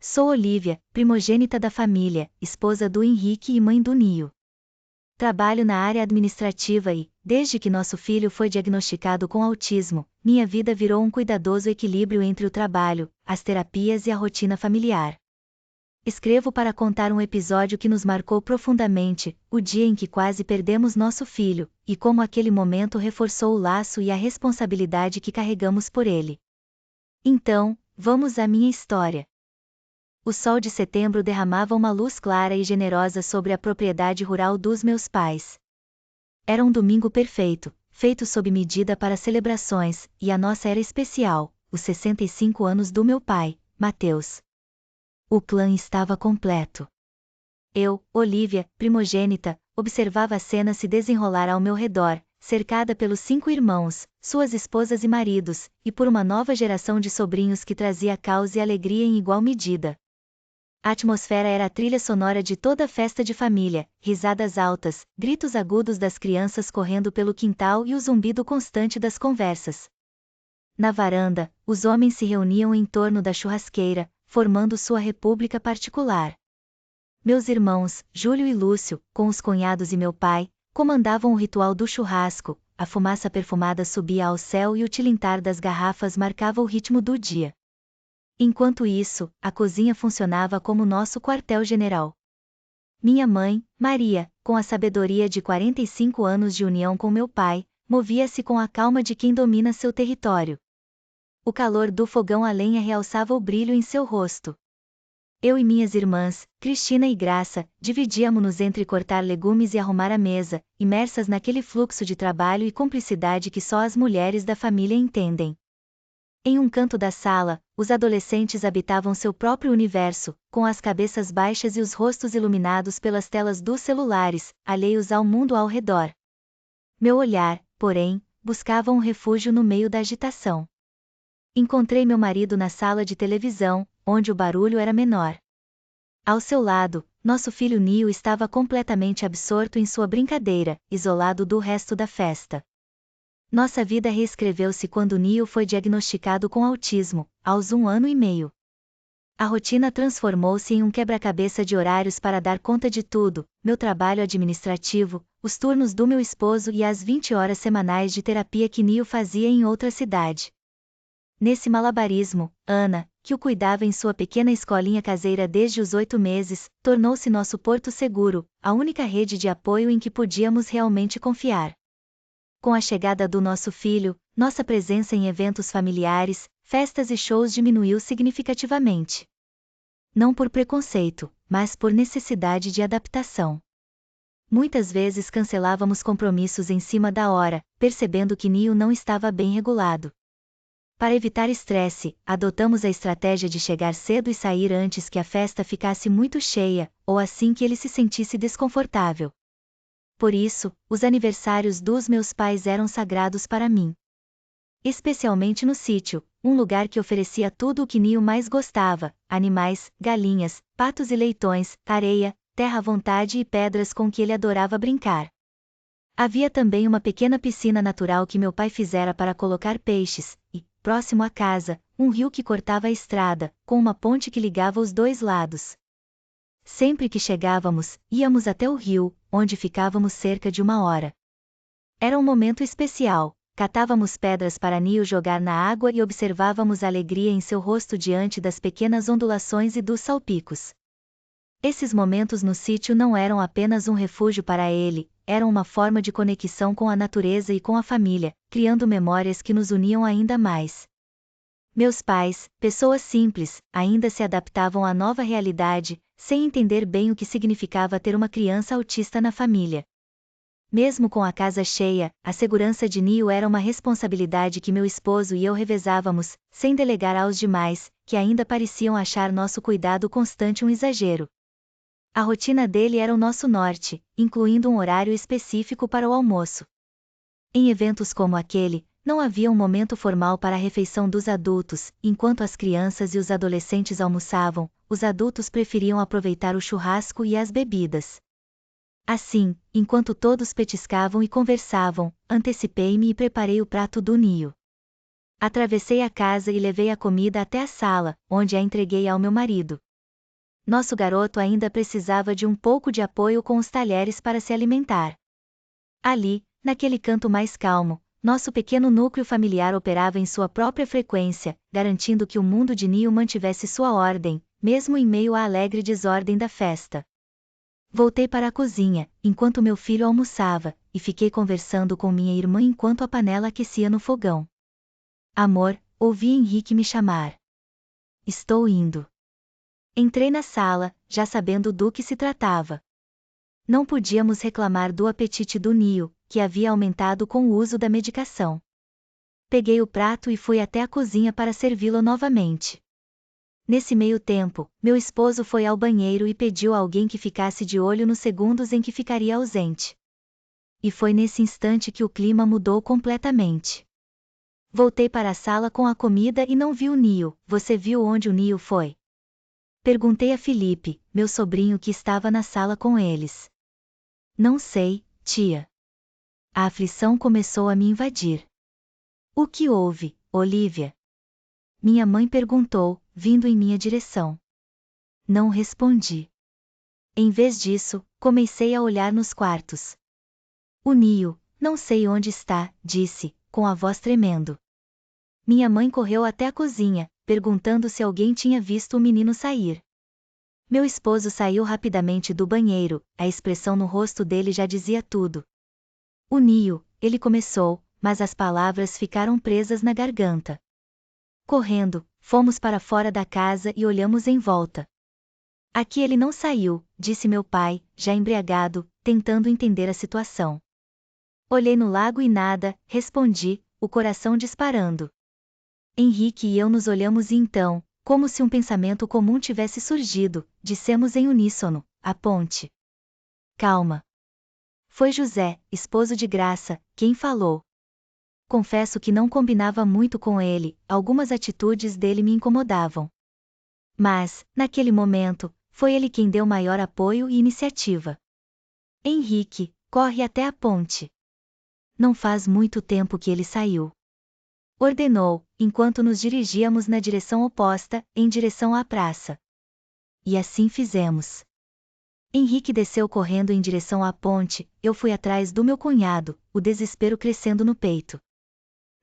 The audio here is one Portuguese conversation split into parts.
sou Olivia, primogênita da família, esposa do Henrique e mãe do Nio. Trabalho na área administrativa e, desde que nosso filho foi diagnosticado com autismo, minha vida virou um cuidadoso equilíbrio entre o trabalho, as terapias e a rotina familiar. Escrevo para contar um episódio que nos marcou profundamente, o dia em que quase perdemos nosso filho, e como aquele momento reforçou o laço e a responsabilidade que carregamos por ele. Então, vamos à minha história. O sol de setembro derramava uma luz clara e generosa sobre a propriedade rural dos meus pais. Era um domingo perfeito, feito sob medida para celebrações, e a nossa era especial, os 65 anos do meu pai, Mateus. O clã estava completo. Eu, Olivia, primogênita, observava a cena se desenrolar ao meu redor, cercada pelos 5 irmãos, suas esposas e maridos, e por uma nova geração de sobrinhos que trazia caos e alegria em igual medida. A atmosfera era a trilha sonora de toda a festa de família, risadas altas, gritos agudos das crianças correndo pelo quintal e o zumbido constante das conversas. Na varanda, os homens se reuniam em torno da churrasqueira, formando sua república particular. Meus irmãos, Júlio e Lúcio, com os cunhados e meu pai, comandavam o ritual do churrasco, a fumaça perfumada subia ao céu e o tilintar das garrafas marcava o ritmo do dia. Enquanto isso, a cozinha funcionava como nosso quartel-general. Minha mãe, Maria, com a sabedoria de 45 anos de união com meu pai, movia-se com a calma de quem domina seu território. O calor do fogão a lenha realçava o brilho em seu rosto. Eu e minhas irmãs, Cristina e Graça, dividíamos-nos entre cortar legumes e arrumar a mesa, imersas naquele fluxo de trabalho e cumplicidade que só as mulheres da família entendem. Em um canto da sala, os adolescentes habitavam seu próprio universo, com as cabeças baixas e os rostos iluminados pelas telas dos celulares, alheios ao mundo ao redor. Meu olhar, porém, buscava um refúgio no meio da agitação. Encontrei meu marido na sala de televisão, onde o barulho era menor. Ao seu lado, nosso filho Nio estava completamente absorto em sua brincadeira, isolado do resto da festa. Nossa vida reescreveu-se quando Nio foi diagnosticado com autismo, aos 1 ano e meio. A rotina transformou-se em um quebra-cabeça de horários para dar conta de tudo, meu trabalho administrativo, os turnos do meu esposo e as 20 horas semanais de terapia que Nio fazia em outra cidade. Nesse malabarismo, Ana, que o cuidava em sua pequena escolinha caseira desde os 8 meses, tornou-se nosso porto seguro, a única rede de apoio em que podíamos realmente confiar. Com a chegada do nosso filho, nossa presença em eventos familiares, festas e shows diminuiu significativamente. Não por preconceito, mas por necessidade de adaptação. Muitas vezes cancelávamos compromissos em cima da hora, percebendo que Nio não estava bem regulado. Para evitar estresse, adotamos a estratégia de chegar cedo e sair antes que a festa ficasse muito cheia, ou assim que ele se sentisse desconfortável. Por isso, os aniversários dos meus pais eram sagrados para mim. Especialmente no sítio, um lugar que oferecia tudo o que Nio mais gostava: animais, galinhas, patos e leitões, areia, terra à vontade e pedras com que ele adorava brincar. Havia também uma pequena piscina natural que meu pai fizera para colocar peixes, e, próximo à casa, um rio que cortava a estrada, com uma ponte que ligava os dois lados. Sempre que chegávamos, íamos até o rio, onde ficávamos cerca de 1 hora. Era um momento especial, catávamos pedras para Nio jogar na água e observávamos a alegria em seu rosto diante das pequenas ondulações e dos salpicos. Esses momentos no sítio não eram apenas um refúgio para ele, eram uma forma de conexão com a natureza e com a família, criando memórias que nos uniam ainda mais. Meus pais, pessoas simples, ainda se adaptavam à nova realidade, sem entender bem o que significava ter uma criança autista na família. Mesmo com a casa cheia, a segurança de Nio era uma responsabilidade que meu esposo e eu revezávamos, sem delegar aos demais, que ainda pareciam achar nosso cuidado constante um exagero. A rotina dele era o nosso norte, incluindo um horário específico para o almoço. Em eventos como aquele, não havia um momento formal para a refeição dos adultos, enquanto as crianças e os adolescentes almoçavam, os adultos preferiam aproveitar o churrasco e as bebidas. Assim, enquanto todos petiscavam e conversavam, antecipei-me e preparei o prato do Nio. Atravessei a casa e levei a comida até a sala, onde a entreguei ao meu marido. Nosso garoto ainda precisava de um pouco de apoio com os talheres para se alimentar. Ali, naquele canto mais calmo, nosso pequeno núcleo familiar operava em sua própria frequência, garantindo que o mundo de Neo mantivesse sua ordem, mesmo em meio à alegre desordem da festa. Voltei para a cozinha, enquanto meu filho almoçava, e fiquei conversando com minha irmã enquanto a panela aquecia no fogão. Amor, ouvi Henrique me chamar. Estou indo. Entrei na sala, já sabendo do que se tratava. Não podíamos reclamar do apetite do Neo, que havia aumentado com o uso da medicação. Peguei o prato e fui até a cozinha para servi-lo novamente. Nesse meio tempo, meu esposo foi ao banheiro e pediu a alguém que ficasse de olho nos segundos em que ficaria ausente. E foi nesse instante que o clima mudou completamente. Voltei para a sala com a comida e não vi o Neo. Você viu onde o Neo foi? Perguntei a Felipe, meu sobrinho que estava na sala com eles. Não sei, tia. A aflição começou a me invadir. O que houve, Olivia? Minha mãe perguntou, vindo em minha direção. Não respondi. Em vez disso, comecei a olhar nos quartos. O Neo, não sei onde está, disse, com a voz tremendo. Minha mãe correu até a cozinha, perguntando se alguém tinha visto o menino sair. Meu esposo saiu rapidamente do banheiro, a expressão no rosto dele já dizia tudo. O Neo, ele começou, mas as palavras ficaram presas na garganta. Correndo, fomos para fora da casa e olhamos em volta. Aqui ele não saiu, disse meu pai, já embriagado, tentando entender a situação. Olhei no lago e nada, respondi, o coração disparando. Henrique e eu nos olhamos e então, como se um pensamento comum tivesse surgido, dissemos em uníssono, a ponte. Calma. Foi José, esposo de Graça, quem falou. Confesso que não combinava muito com ele, algumas atitudes dele me incomodavam. Mas, naquele momento, foi ele quem deu maior apoio e iniciativa. Henrique, corre até a ponte. Não faz muito tempo que ele saiu. Ordenou, enquanto nos dirigíamos na direção oposta, em direção à praça. E assim fizemos. Henrique desceu correndo em direção à ponte, eu fui atrás do meu cunhado, o desespero crescendo no peito.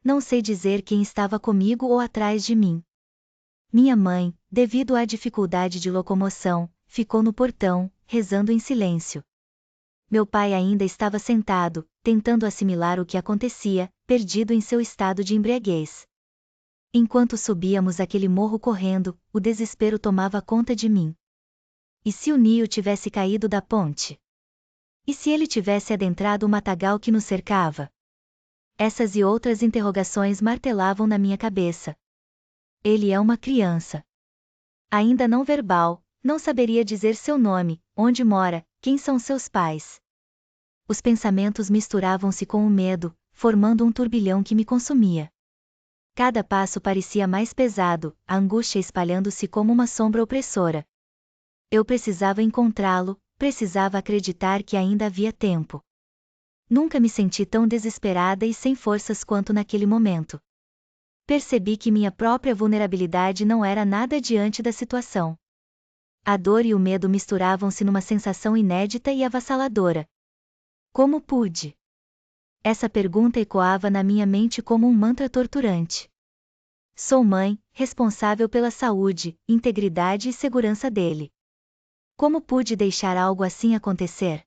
Não sei dizer quem estava comigo ou atrás de mim. Minha mãe, devido à dificuldade de locomoção, ficou no portão, rezando em silêncio. Meu pai ainda estava sentado, tentando assimilar o que acontecia, perdido em seu estado de embriaguez. Enquanto subíamos aquele morro correndo, o desespero tomava conta de mim. E se o Neo tivesse caído da ponte? E se ele tivesse adentrado o matagal que nos cercava? Essas e outras interrogações martelavam na minha cabeça. Ele é uma criança. Ainda não verbal, não saberia dizer seu nome, onde mora, quem são seus pais. Os pensamentos misturavam-se com o medo, formando um turbilhão que me consumia. Cada passo parecia mais pesado, a angústia espalhando-se como uma sombra opressora. Eu precisava encontrá-lo, precisava acreditar que ainda havia tempo. Nunca me senti tão desesperada e sem forças quanto naquele momento. Percebi que minha própria vulnerabilidade não era nada diante da situação. A dor e o medo misturavam-se numa sensação inédita e avassaladora. Como pude? Essa pergunta ecoava na minha mente como um mantra torturante. Sou mãe, responsável pela saúde, integridade e segurança dele. Como pude deixar algo assim acontecer?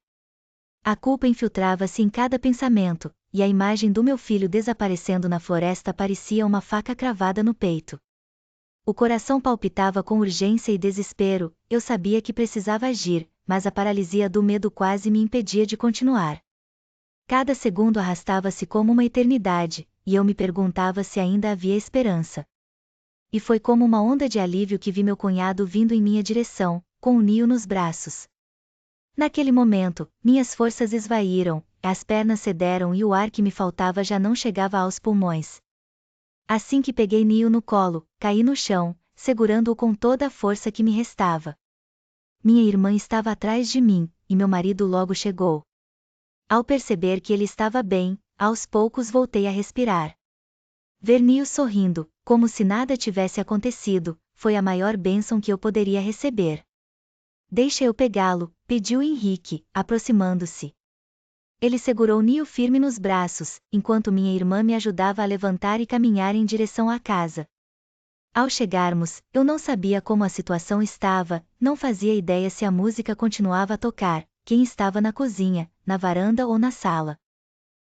A culpa infiltrava-se em cada pensamento, e a imagem do meu filho desaparecendo na floresta parecia uma faca cravada no peito. O coração palpitava com urgência e desespero, eu sabia que precisava agir, mas a paralisia do medo quase me impedia de continuar. Cada segundo arrastava-se como uma eternidade, e eu me perguntava se ainda havia esperança. E foi como uma onda de alívio que vi meu cunhado vindo em minha direção, com o Neo nos braços. Naquele momento, minhas forças esvaíram, as pernas cederam e o ar que me faltava já não chegava aos pulmões. Assim que peguei Neo no colo, caí no chão, segurando-o com toda a força que me restava. Minha irmã estava atrás de mim, e meu marido logo chegou. Ao perceber que ele estava bem, aos poucos voltei a respirar. Ver Neo sorrindo, como se nada tivesse acontecido, foi a maior bênção que eu poderia receber. deixa eu pegá-lo, pediu Henrique, aproximando-se. Ele segurou Nio firme nos braços, enquanto minha irmã me ajudava a levantar e caminhar em direção à casa. Ao chegarmos, eu não sabia como a situação estava, não fazia ideia se a música continuava a tocar, quem estava na cozinha, na varanda ou na sala.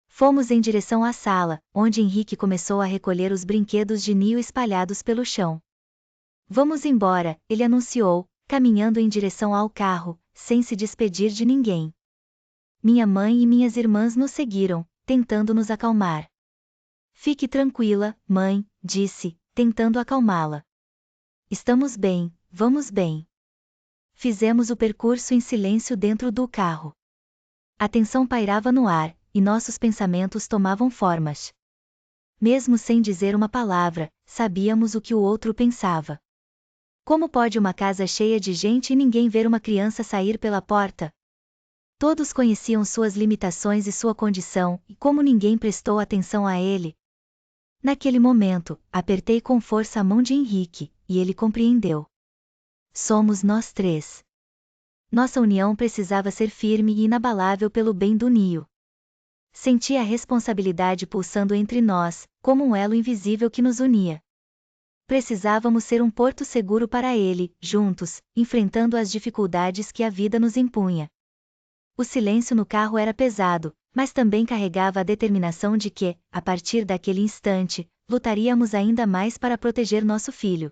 Fomos em direção à sala, onde Henrique começou a recolher os brinquedos de Nio espalhados pelo chão. Vamos embora, ele anunciou, caminhando em direção ao carro, sem se despedir de ninguém. Minha mãe e minhas irmãs nos seguiram, tentando nos acalmar. Fique tranquila, mãe, disse, tentando acalmá-la. Estamos bem, vamos bem. Fizemos o percurso em silêncio dentro do carro. A tensão pairava no ar, e nossos pensamentos tomavam formas. Mesmo sem dizer uma palavra, sabíamos o que o outro pensava. Como pode uma casa cheia de gente e ninguém ver uma criança sair pela porta? Todos conheciam suas limitações e sua condição, e como ninguém prestou atenção a ele. Naquele momento, apertei com força a mão de Henrique, e ele compreendeu. Somos nós três. Nossa união precisava ser firme e inabalável pelo bem do Nio. Senti a responsabilidade pulsando entre nós, como um elo invisível que nos unia. Precisávamos ser um porto seguro para ele, juntos, enfrentando as dificuldades que a vida nos impunha. O silêncio no carro era pesado, mas também carregava a determinação de que, a partir daquele instante, lutaríamos ainda mais para proteger nosso filho.